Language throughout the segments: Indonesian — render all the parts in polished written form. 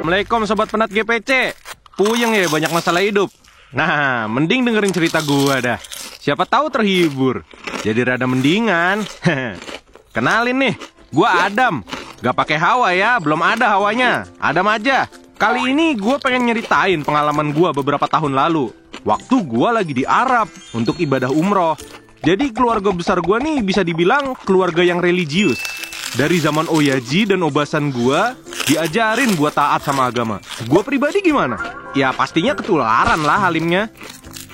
Assalamualaikum Sobat Penat GPC. Puyeng ya banyak masalah hidup. Nah, mending dengerin cerita gua dah. Siapa tahu terhibur. Jadi rada mendingan. Kenalin nih, gua Adam. Gak pakai Hawa ya, belum ada Hawanya. Adam aja. Kali ini gua pengen nyeritain pengalaman gua beberapa tahun lalu. Waktu gua lagi di Arab untuk ibadah umroh. Jadi keluarga besar gua nih bisa dibilang keluarga yang religius. Dari zaman Oyaji dan Obasan gua diajarin buat taat sama agama. Gua pribadi gimana? Ya pastinya ketularan lah halimnya.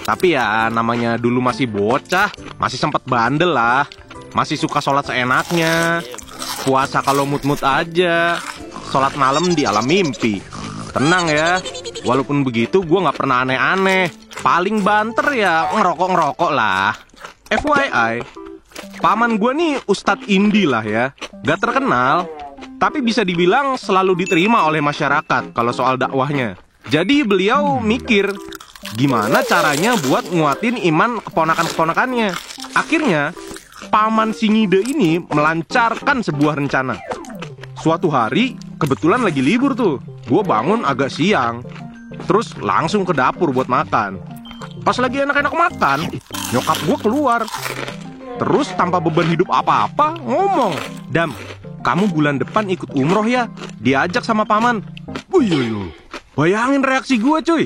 Tapi ya namanya dulu masih bocah, masih sempet bandel lah. Masih suka sholat seenaknya. Puasa kalau mut-mut aja. Sholat malam di alam mimpi. Tenang ya, walaupun begitu gua gak pernah aneh-aneh. Paling banter ya ngerokok-ngerokok lah. FYI, paman gue nih Ustadz Indi lah ya. Gak terkenal, tapi bisa dibilang selalu diterima oleh masyarakat kalau soal dakwahnya. Jadi beliau mikir, gimana caranya buat nguatin iman keponakan-keponakannya. Akhirnya, paman Singide ini melancarkan sebuah rencana. Suatu hari, kebetulan lagi libur tuh. Gue bangun agak siang, terus langsung ke dapur buat makan. Pas lagi enak-enak makan, nyokap gue keluar. Terus tanpa beban hidup apa-apa ngomong, "Dam, kamu bulan depan ikut umroh ya?" Diajak sama paman. Wih, bayangin reaksi gue cuy.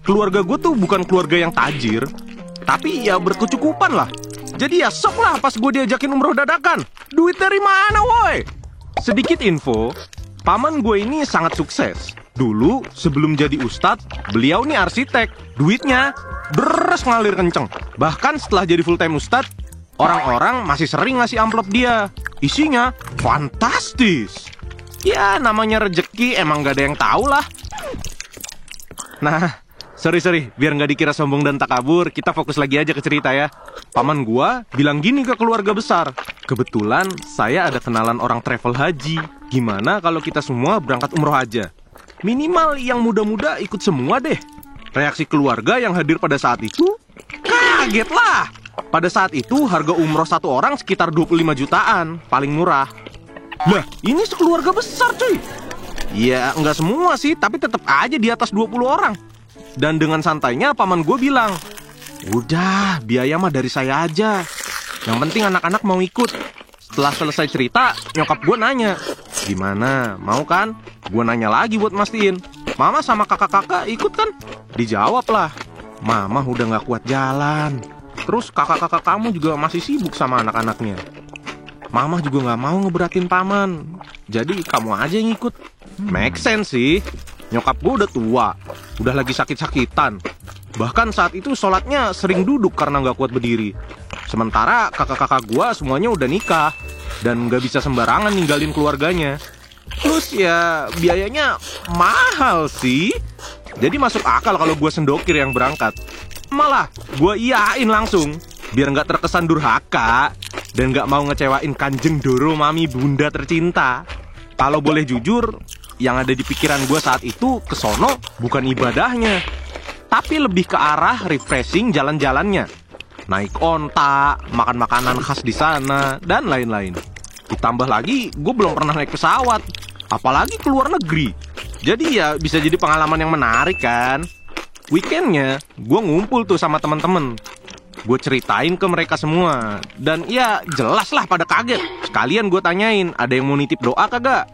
Keluarga gue tuh bukan keluarga yang tajir, tapi ya berkecukupan lah. Jadi ya sok lah pas gue diajakin umroh dadakan. Duit dari mana woi? Sedikit info, paman gue ini sangat sukses. Dulu sebelum jadi ustadz, beliau nih arsitek. Duitnya deres ngalir kenceng. Bahkan setelah jadi full time ustadz, orang-orang masih sering ngasih amplop dia. Isinya fantastis. Ya namanya rejeki emang gak ada yang tahu lah. Nah, sorry, biar gak dikira sombong dan takabur, kita fokus lagi aja ke cerita ya. Paman gua bilang gini ke keluarga besar, "Kebetulan saya ada kenalan orang travel haji. Gimana kalau kita semua berangkat umroh aja? Minimal yang muda-muda ikut semua deh." Reaksi keluarga yang hadir pada saat itu, kaget lah. Pada saat itu harga umroh satu orang sekitar 25 jutaan, paling murah. Lah, ini sekeluarga besar cuy. Ya, nggak semua sih, tapi tetap aja di atas 20 orang. Dan dengan santainya paman gue bilang, "Udah, biaya mah dari saya aja. Yang penting anak-anak mau ikut." Setelah selesai cerita, nyokap gue nanya, "Gimana, mau kan?" Gue nanya lagi buat mastiin, "Mama sama kakak-kakak ikut kan?" Dijawab lah, "Mama udah gak kuat jalan. Terus kakak-kakak kamu juga masih sibuk sama anak-anaknya. Mama juga gak mau ngeberatin paman. Jadi kamu aja yang ikut." Make sense sih. Nyokap gue udah tua, udah lagi sakit-sakitan. Bahkan saat itu sholatnya sering duduk karena gak kuat berdiri. Sementara kakak-kakak gue semuanya udah nikah dan gak bisa sembarangan ninggalin keluarganya. Terus ya biayanya mahal sih. Jadi masuk akal kalau gue sendokir yang berangkat. Malah gue iyain langsung, biar gak terkesan durhaka dan gak mau ngecewain Kanjeng Doro Mami Bunda tercinta. Kalau boleh jujur, yang ada di pikiran gue saat itu kesono bukan ibadahnya, tapi lebih ke arah refreshing jalan-jalannya. Naik onta, makan makanan khas di sana, dan lain-lain. Ditambah lagi, gue belum pernah naik pesawat, apalagi ke luar negeri. Jadi ya bisa jadi pengalaman yang menarik kan. Weekendnya, gue ngumpul tuh sama teman-teman. Gue ceritain ke mereka semua. Dan ya jelas lah pada kaget. Sekalian gue tanyain, ada yang mau nitip doa kagak?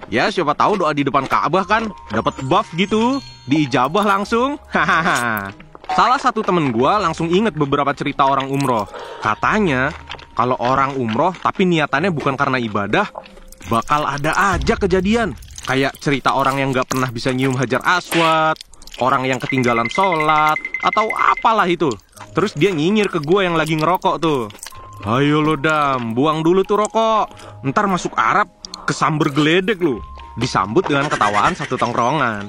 Ya siapa tahu doa di depan Ka'bah kan dapat buff gitu, diijabah langsung. Hahaha. Salah satu temen gue langsung inget beberapa cerita orang umroh. Katanya kalau orang umroh tapi niatannya bukan karena ibadah, bakal ada aja kejadian. Kayak cerita orang yang gak pernah bisa nyium hajar aswad, orang yang ketinggalan sholat, atau apalah itu. Terus dia nyinyir ke gue yang lagi ngerokok tuh. "Ayo lo Dam, buang dulu tuh rokok. Ntar masuk Arab, kesamber geledek lu." Disambut dengan ketawaan satu tongkrongan.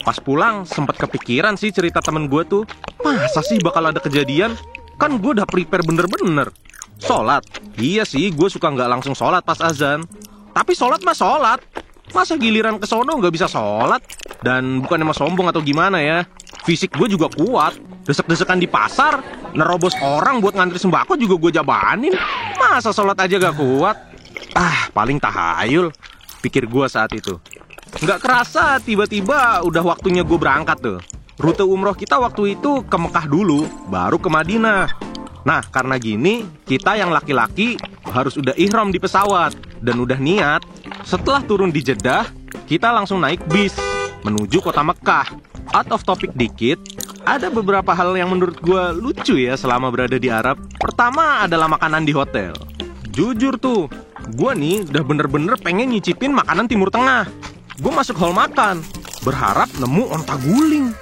Pas pulang sempet kepikiran sih cerita temen gue tuh. Masa sih bakal ada kejadian? Kan gue udah prepare bener-bener. Sholat, iya sih gue suka gak langsung sholat pas azan. Tapi sholat mah sholat. Masa giliran ke sono gak bisa sholat? Dan bukan emang sombong atau gimana ya, fisik gue juga kuat. Desek-desekan di pasar, nerobos orang buat ngantri sembako juga gue jabanin. Masa sholat aja gak kuat? Paling tahayul, pikir gue saat itu. Nggak kerasa tiba-tiba udah waktunya gue berangkat tuh. Rute umroh kita waktu itu ke Mekah dulu, baru ke Madinah. Nah, karena gini, kita yang laki-laki harus udah ihram di pesawat. Dan udah niat, setelah turun di Jeddah, kita langsung naik bis menuju kota Mekah. Out of topic dikit, ada beberapa hal yang menurut gue lucu ya selama berada di Arab. Pertama adalah makanan di hotel. Jujur tuh, gue nih udah bener-bener pengen nyicipin makanan Timur Tengah. Gue masuk hall makan, berharap nemu onta guling.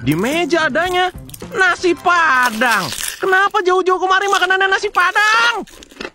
Di meja adanya nasi Padang. Kenapa jauh-jauh kemari makanannya nasi Padang?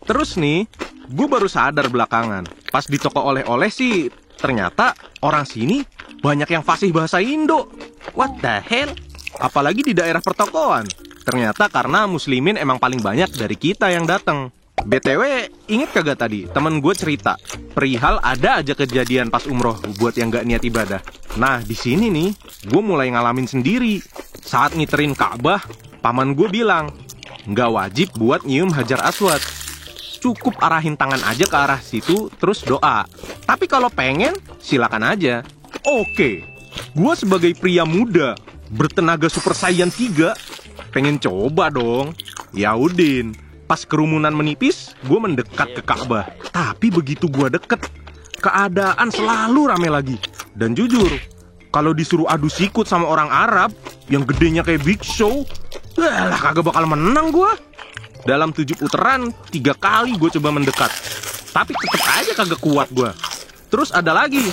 Terus nih, gue baru sadar belakangan. Pas di toko oleh-oleh sih, ternyata orang sini banyak yang fasih bahasa Indo. What the hell? Apalagi di daerah pertokoan. Ternyata karena muslimin emang paling banyak dari kita yang datang. BTW, inget kagak tadi temen gue cerita perihal ada aja kejadian pas umroh buat yang gak niat ibadah. Nah, di sini nih, gue mulai ngalamin sendiri. Saat ngiterin Ka'bah, paman gue bilang, nggak wajib buat nyium Hajar Aswad. Cukup arahin tangan aja ke arah situ, terus doa. Tapi kalau pengen, silakan aja. Oke, gue sebagai pria muda, bertenaga Super Saiyan 3, pengen coba dong. Yaudin. Pas kerumunan menipis, gue mendekat ke Ka'bah. Tapi begitu gue deket, keadaan selalu rame lagi. Dan jujur, kalau disuruh adu sikut sama orang Arab yang gedenya kayak Big Show, lah kagak bakal menang gue. Dalam 7 putaran, 3 kali gue coba mendekat. Tapi tetep aja kagak kuat gue. Terus ada lagi,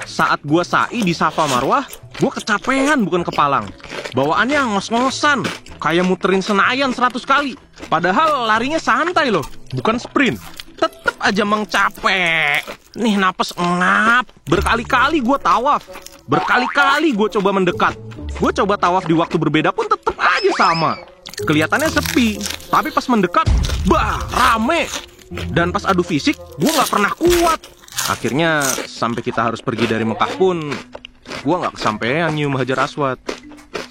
saat gue sa'i di Safa Marwah, gue kecapean bukan kepalang. Bawaannya ngos-ngosan, kayak muterin Senayan 100 kali. Padahal larinya santai loh, bukan sprint. Tetep aja capek. Nih napas ngap. Berkali-kali gue tawaf. Berkali-kali gue coba mendekat. Gue coba tawaf di waktu berbeda pun tetep aja sama. Kelihatannya sepi, tapi pas mendekat, rame. Dan pas adu fisik, gue gak pernah kuat. Akhirnya sampai kita harus pergi dari Mekah pun, gue gak kesampean nyium Hajar Aswad.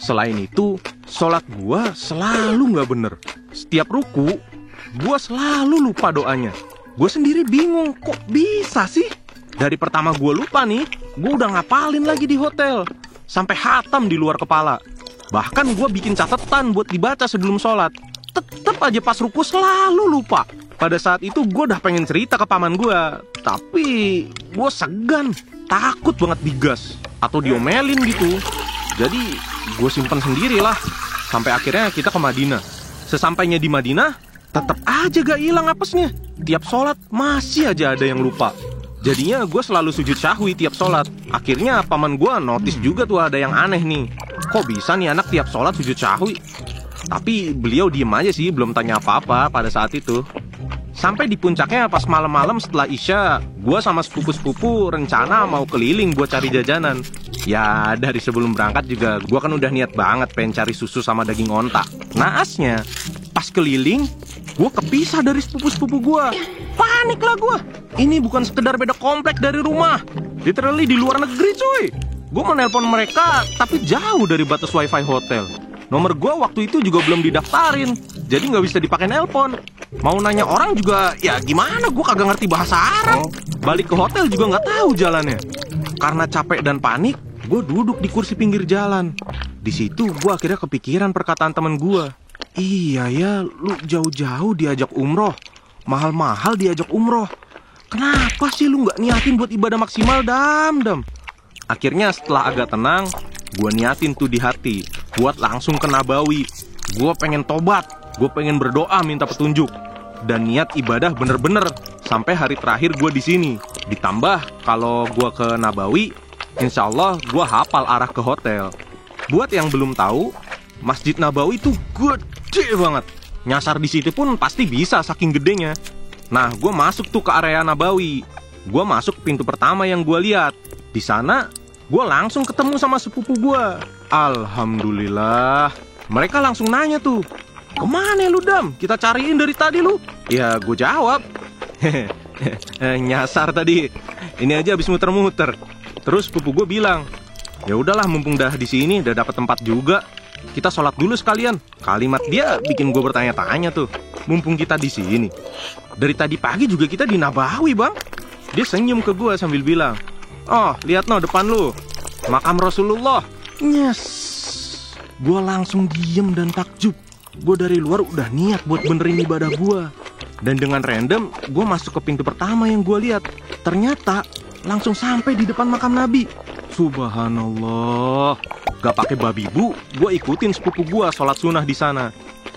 Selain itu, sholat gue selalu gak bener. Setiap ruku, gue selalu lupa doanya. Gue sendiri bingung, kok bisa sih? Dari pertama gue lupa nih, gue udah ngapalin lagi di hotel. Sampai hatam di luar kepala. Bahkan gue bikin catatan buat dibaca sebelum sholat. Tetep aja pas ruku selalu lupa. Pada saat itu gue udah pengen cerita ke paman gue. Tapi gue segan, takut banget digas atau diomelin gitu. Jadi gue simpen sendiri lah. Sampai akhirnya kita ke Madinah. Sesampainya di Madinah, tetep aja gak hilang apesnya. Tiap sholat masih aja ada yang lupa. Jadinya gue selalu sujud syahwi tiap sholat. Akhirnya paman gue notice juga tuh ada yang aneh nih. Kok bisa nih anak tiap sholat sujud syahwi? Tapi beliau diem aja sih, belum tanya apa-apa pada saat itu. Sampai di puncaknya pas malam-malam setelah Isya, gue sama sepupu-sepupu rencana mau keliling buat cari jajanan. Ya dari sebelum berangkat juga gue kan udah niat banget pengen cari susu sama daging onta. Naasnya, pas keliling, gue kepisah dari sepupu-sepupu gue. Panik lah gue. Ini bukan sekedar beda komplek dari rumah. Literally di luar negeri cuy. Gue mau nelpon mereka, tapi jauh dari batas wifi hotel. Nomor gue waktu itu juga belum didaftarin, jadi nggak bisa dipakai nelpon. Mau nanya orang juga, ya gimana, gue kagak ngerti bahasa Arab. Balik ke hotel juga nggak tahu jalannya. Karena capek dan panik, gue duduk di kursi pinggir jalan. Di situ gue akhirnya kepikiran perkataan temen gue. Iya ya, lu jauh-jauh diajak umroh, mahal-mahal diajak umroh. Kenapa sih lu nggak niatin buat ibadah maksimal, Dam? Akhirnya setelah agak tenang, gue niatin tuh di hati buat langsung ke Nabawi. Gue pengen tobat, gue pengen berdoa minta petunjuk. Dan niat ibadah bener-bener sampai hari terakhir gue di sini. Ditambah kalau gue ke Nabawi, insya Allah gue hafal arah ke hotel. Buat yang belum tahu, Masjid Nabawi tuh gede banget. Nyasar di situ pun pasti bisa saking gedenya. Nah, gue masuk tuh ke area Nabawi. Gue masuk pintu pertama yang gue lihat. Di sana, gue langsung ketemu sama sepupu gue. Alhamdulillah. Mereka langsung nanya tuh, kemana lu Dam? Kita cariin dari tadi lu. Ya, gue jawab. Nyasar tadi. Ini aja habis muter-muter. Terus sepupu gue bilang, ya udahlah mumpung dah di sini, udah dapat tempat juga. Kita sholat dulu sekalian. Kalimat dia bikin gue bertanya-tanya tuh. Mumpung kita di sini. Dari tadi pagi juga kita di Nabawi bang. Dia senyum ke gue sambil bilang, Oh, lihat no depan lu. Makam Rasulullah. Yes. Gua langsung diem dan takjub. Gua dari luar udah niat buat benerin ibadah gua. Dan dengan random, gua masuk ke pintu pertama yang gua lihat. Ternyata langsung sampai di depan makam Nabi. Subhanallah. Gak pakai babi bu, gua ikutin sepupu gua sholat sunnah di sana.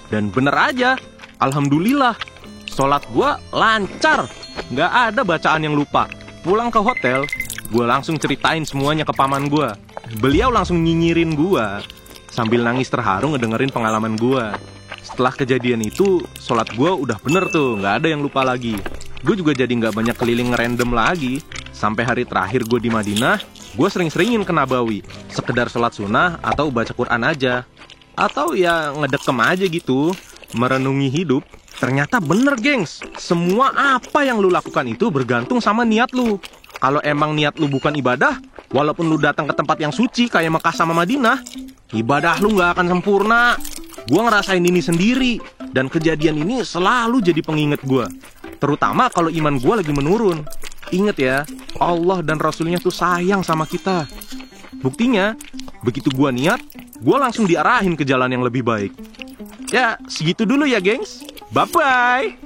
Dan bener aja, alhamdulillah, sholat gua lancar. Gak ada bacaan yang lupa. Pulang ke hotel, gua langsung ceritain semuanya ke paman gua. Beliau langsung nyinyirin gua sambil nangis terharu ngedengerin pengalaman gua. Setelah kejadian itu, sholat gua udah bener tuh, gak ada yang lupa lagi. Gue juga jadi gak banyak keliling random lagi. Sampai hari terakhir gue di Madinah, gue sering-seringin ke Nabawi. Sekedar sholat sunnah atau baca Quran aja. Atau ya ngedekem aja gitu, merenungi hidup. Ternyata bener gengs, semua apa yang lu lakukan itu bergantung sama niat lu. Kalau emang niat lu bukan ibadah, walaupun lu datang ke tempat yang suci kayak Mekah sama Madinah, ibadah lu gak akan sempurna. Gue ngerasain ini sendiri, dan kejadian ini selalu jadi pengingat gue. Terutama kalau iman gue lagi menurun. Ingat ya, Allah dan Rasulnya tuh sayang sama kita. Buktinya, begitu gue niat, gue langsung diarahin ke jalan yang lebih baik. Ya, segitu dulu ya gengs. Bye-bye.